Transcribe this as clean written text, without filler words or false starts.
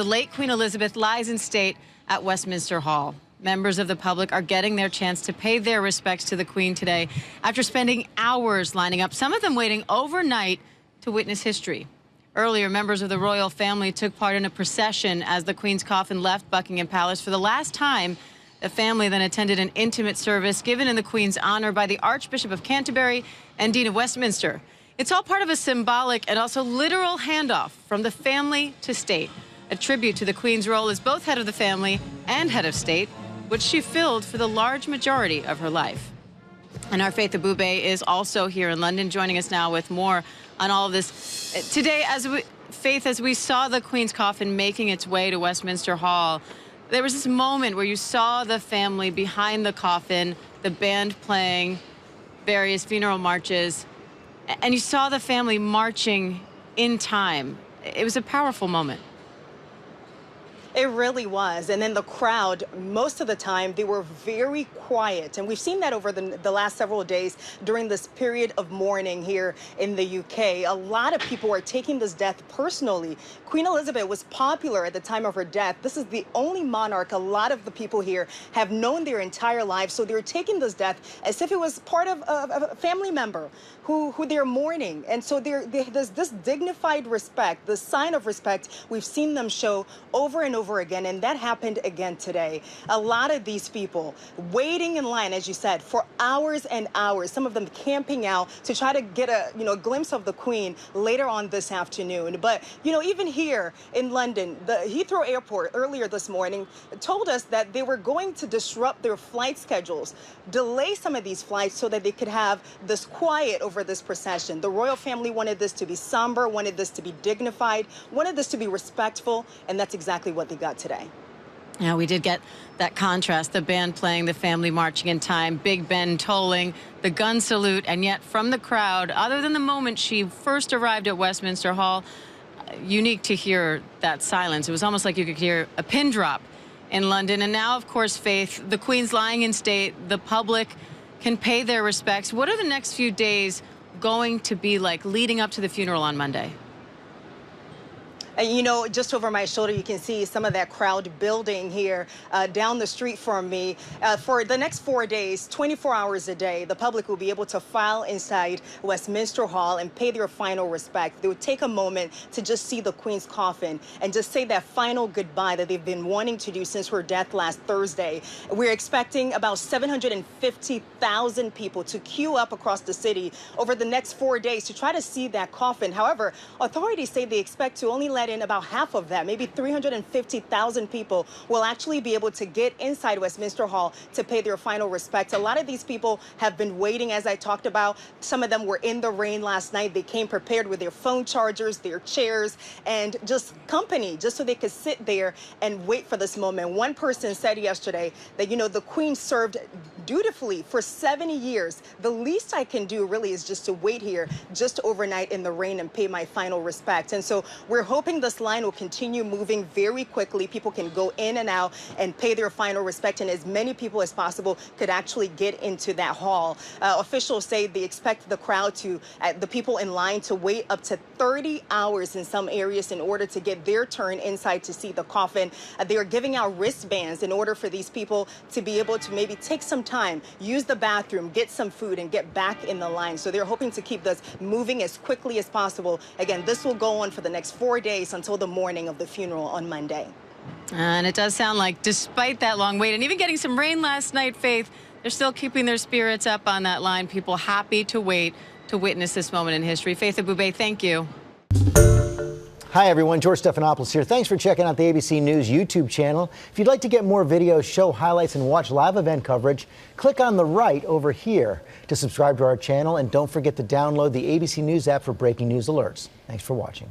The late Queen Elizabeth lies in state at Westminster Hall. Members of the public are getting their chance to pay their respects to the Queen today after spending hours lining up, some of them waiting overnight to witness history. Earlier, members of the royal family took part in a procession as the Queen's coffin left Buckingham Palace for the last time. The family then attended an intimate service given in the Queen's honor by the Archbishop of Canterbury and Dean of Westminster. It's all part of a symbolic and also literal handoff from the family to state, a tribute to the Queen's role as both head of the family and head of state, which she filled for the large majority of her life. And our Faith Abube is also here in London, joining us now with more on all of this. Today, Faith, as we saw the Queen's coffin making its way to Westminster Hall, there was this moment where you saw the family behind the coffin, the band playing various funeral marches, and you saw the family marching in time. It was a powerful moment. It really was. And then the crowd, most of the time, they were very quiet. And we've seen that over the last several days during this period of mourning here in the UK. A lot of people are taking this death personally. Queen Elizabeth was popular at the time of her death. This is the only monarch a lot of the people here have known their entire lives. So they're taking this death as if it was part of a family member who they're mourning. And so there's this dignified respect, the sign of respect we've seen them show over and over again, and that happened again today. A lot of these people waiting in line, as you said, for hours and hours, some of them camping out to try to get a glimpse of the Queen later on this afternoon. But even here in London, the Heathrow Airport earlier this morning told us that they were going to disrupt their flight schedules, delay some of these flights so that they could have this quiet over this procession. The royal family wanted this to be somber, wanted this to be dignified, wanted this to be respectful, and that's exactly what they got today. Yeah, we did get that contrast, the band playing, the family marching in time, Big Ben tolling, the gun salute, and yet from the crowd, other than the moment she first arrived at Westminster Hall, unique to hear that silence. It was almost like you could hear a pin drop in London. And now, of course, Faith, the Queen's lying in state, the public can pay their respects. What are the next few days going to be like leading up to the funeral on Monday? And just over my shoulder, you can see some of that crowd building here down the street from me. For the next 4 days, 24 hours a day, the public will be able to file inside Westminster Hall and pay their final respect. They would take a moment to just see the Queen's coffin and just say that final goodbye that they've been wanting to do since her death last Thursday. We're expecting about 750,000 people to queue up across the city over the next 4 days to try to see that coffin. However, authorities say they expect to only let in about half of that, maybe 350,000 people will actually be able to get inside Westminster Hall to pay their final respects. A lot of these people have been waiting, as I talked about. Some of them were in the rain last night. They came prepared with their phone chargers, their chairs, and just company, just so they could sit there and wait for this moment. One person said yesterday that, the Queen served dutifully for 70 years. The least I can do really is just to wait here just overnight in the rain and pay my final respect. And so we're hoping this line will continue moving very quickly. People can go in and out and pay their final respect, and as many people as possible could actually get into that hall. Officials say they expect the crowd the people in line to wait up to 30 hours in some areas in order to get their turn inside to see the coffin. They are giving out wristbands in order for these people to be able to maybe take some time, use the bathroom, get some food, and get back in the line. So they're hoping to keep this moving as quickly as possible. Again, this will go on for the next 4 days until the morning of the funeral on Monday. And it does sound like, despite that long wait and even getting some rain last night, Faith, they're still keeping their spirits up on that line. People happy to wait to witness this moment in history. Faith Abube, thank you. Hi, everyone. George Stephanopoulos here. Thanks for checking out the ABC News YouTube channel. If you'd like to get more videos, show highlights, and watch live event coverage, click on the right over here to subscribe to our channel. And don't forget to download the ABC News app for breaking news alerts. Thanks for watching.